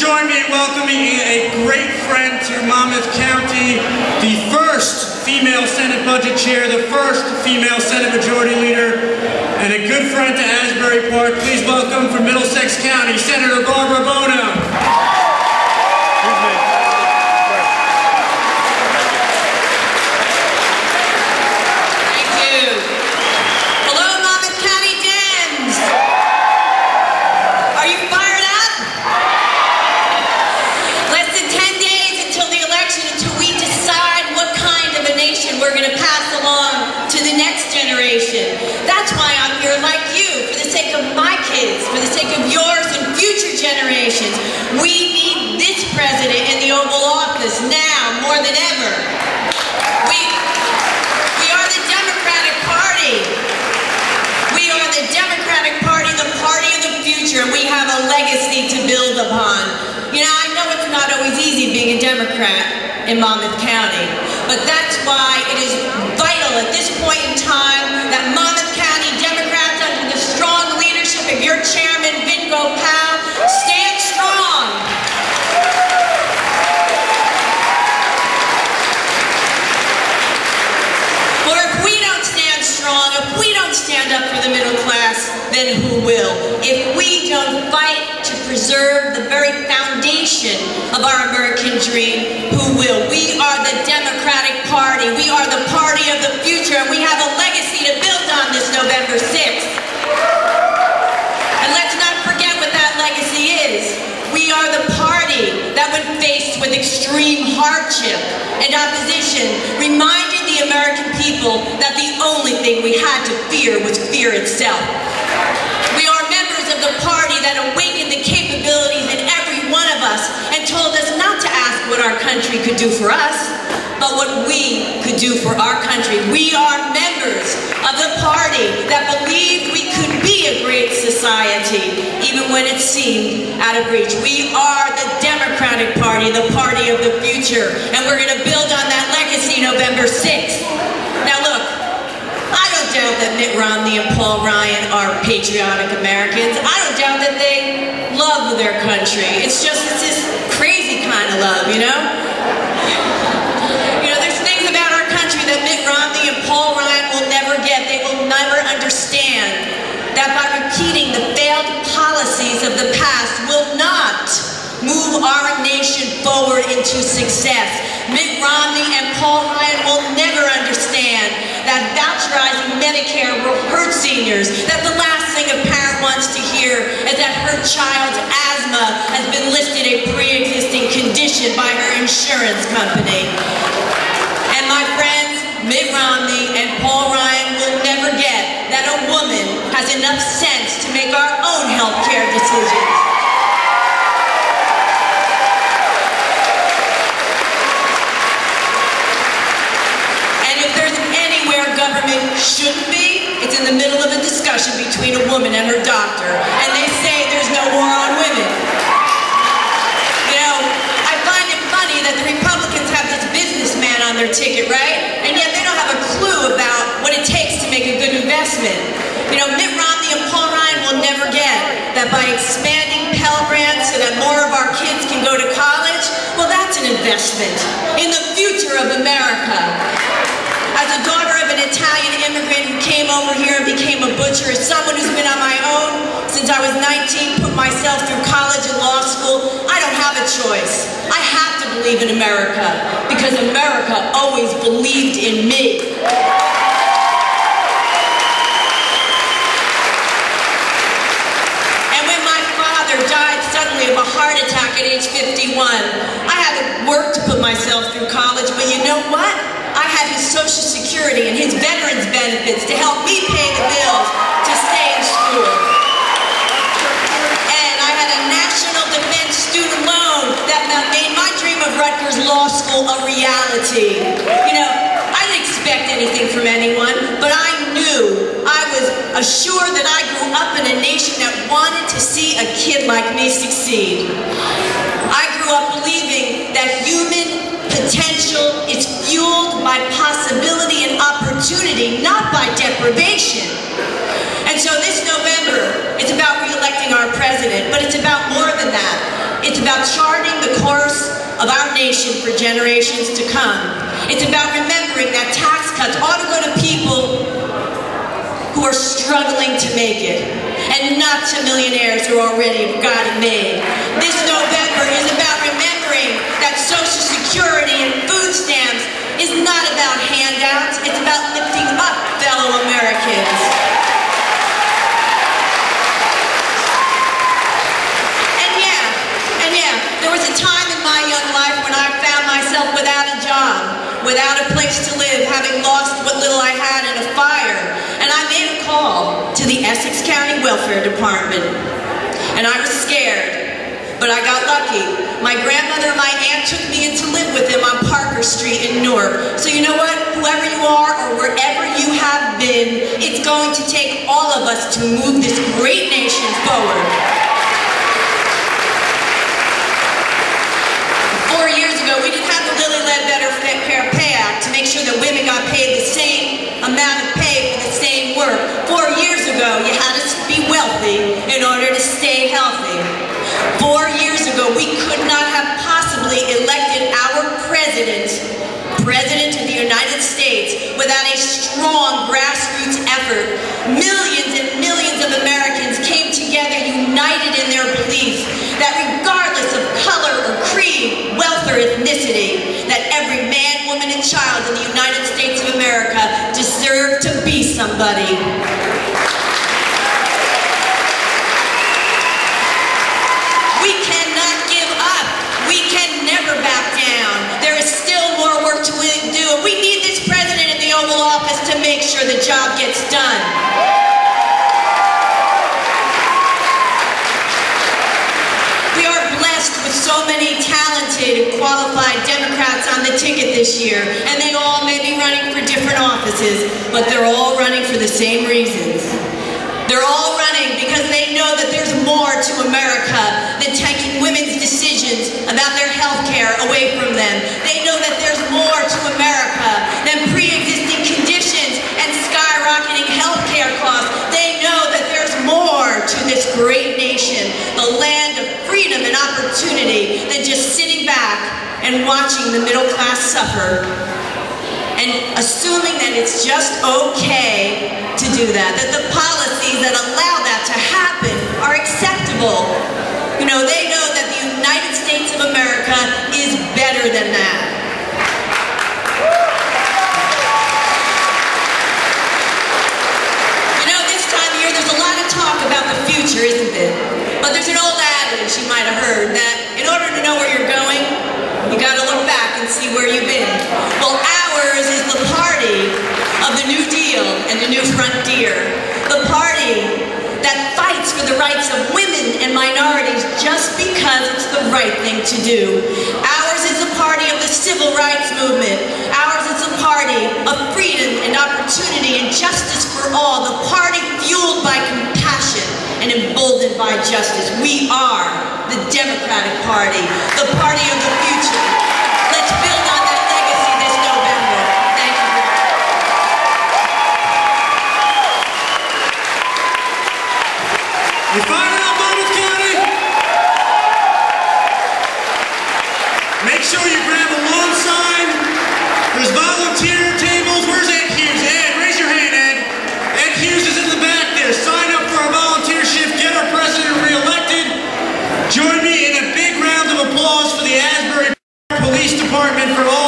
join me in welcoming a great friend to Monmouth County, the first female Senate Budget Chair, the first female Senate Majority Leader, and a good friend to Asbury Park. Please welcome from Middlesex County, Senator Barbara Buono. That's why I'm here like you, for the sake of my kids, for the sake of yours and future generations. We need this president in the Oval Office now more than ever. We are the Democratic Party. We are the Democratic Party, the party of the future, and we have a legacy to build upon. You know, I know it's not always easy being a Democrat in Monmouth County, but that's why it is vital at this point in time that Monmouth County Democrats, under the strong leadership of your chairman, Vingo Powell, stand strong. For if we don't stand strong, if we don't stand up for the middle class, then who will? If we don't fight to preserve the very foundation of our American dream, who will? We are the Democratic Party. We are the party of the future, and we have a legacy to build on this November 6th. And let's not forget what that legacy is. We are the party that, when faced with extreme hardship and opposition, reminded the American people that the only thing we had to fear was fear itself. We are members of the party that awakened the capabilities in every one of us and told us not to ask what our country could do for us, but what we could do for our country. We are members of the party that believed we could be a great society, even when it seemed out of reach. We are the Democratic Party, the party of the future, and we're going to build on that legacy November 6th. Now look, I don't doubt that Mitt Romney and Paul Ryan are patriotic Americans. I don't doubt that they love their country. It's just this crazy kind of love, you know? There's things about our country that Mitt Romney and Paul Ryan will never get. They will never understand that by repeating the failed policies of the past will not move our nation forward into success. Mitt Romney and Paul Ryan will never understand that voucherizing Medicare will hurt seniors, that the last thing a parent wants to hear is that her child's asthma has been listed a pre-existing condition by her insurance company. And my friends, Mitt Romney and Paul Ryan will never get that a woman has enough sense to make our own health care decisions. Government shouldn't be, it's in the middle of a discussion between a woman and her doctor, and they say there's no war on women. You know, I find it funny that the Republicans have this businessman on their ticket, right? And yet they don't have a clue about what it takes to make a good investment. You know, Mitt Romney and Paul Ryan will never get that by expanding Pell Grants so that more of our kids can go to college, well, that's an investment in the future of America. As a daughter of an Italian immigrant who came over here and became a butcher, as someone who's been on my own since I was 19, put myself through college and law school, I don't have a choice. I have to believe in America, because America always believed in me. And when my father died suddenly of a heart attack at age 51, I had to work to put myself through college, but you know what? I had his Social Security and his veterans benefits to help me pay the bills to stay in school. And I had a National Defense student loan that made my dream of Rutgers Law School a reality. You know, I didn't expect anything from anyone, but I knew, I was assured that I grew up in a nation that wanted to see a kid like me succeed. I grew up believing that human potential is fueled by possibility and opportunity, not by deprivation. And so this November, it's about re-electing our president, but it's about more than that. It's about charting the course of our nation for generations to come. It's about remembering that tax cuts ought to go to people who are struggling to make it, and not to millionaires who already have got it made. This November is about remembering that Social Security and food stamps is not about handouts, it's about lifting up fellow Americans. And yeah, there was a time in my young life when I found myself without a job, without a place to live, having lost what little I had in a fire. And I made a call to the Essex County Welfare Department. And I was scared, but I got lucky. My grandmother and my aunt took me in to live with them on Parker Street in Newark. So you know what? Whoever you are or wherever you have been, it's going to take all of us to move this great nation forward. 4 years ago, we didn't have the Lilly Ledbetter Fair Pay Act to make sure that women got paid the same amount of pay for the same work. 4 years ago, you had to be wealthy in order to stay healthy. 4 years ago, we could not have possibly elected our president of the United States without a strong grassroots effort. Millions and millions of Americans came together united in their belief that regardless of color or creed, wealth or ethnicity, that every man, woman, and child in the United States of America deserved to be somebody. We cannot give up. We can never back down. There is still more work to do. We need this president in the Oval Office to make sure the job gets done. We are blessed with so many talented and qualified Democrats on the ticket this year, and they all may be running for different offices, but they're all running for the same reasons. They're all running because they know that there's more to America than taking women's decisions about their health care away from them. They know that there's more to America than pre-existing conditions and skyrocketing health care costs. They know that there's more to this great nation, the land of freedom and opportunity, than just sitting back and watching the middle class suffer and assuming that it's just okay to do that, that the policies that allow that to happen are acceptable. You know, they know that the United States of America is better than that. You know, this time of year there's a lot of talk about the future, isn't it? But there's an old adage you might have heard that in order to know where you're going, you gotta look back and see where you've been. Well, ours is the party of the New Deal and the New Frontier. The party that fights for the rights of women and minorities just because it's the right thing to do. Ours is the party of the civil rights movement. Ours is the party of freedom and opportunity and justice for all. The party fueled by compassion and emboldened by justice. We are the Democratic Party, the party of the future. Let's build on that legacy this November. Thank you. You fired up Monmouth County? Make sure you grab a lawn sign. There's volunteer tables. Where's Ed Hughes? Ed, raise your hand, Ed. Ed Hughes is in the back there. Sign up for our volunteer shift. Get our president reelected. Join me in a big round of applause for the Asbury Police Department for all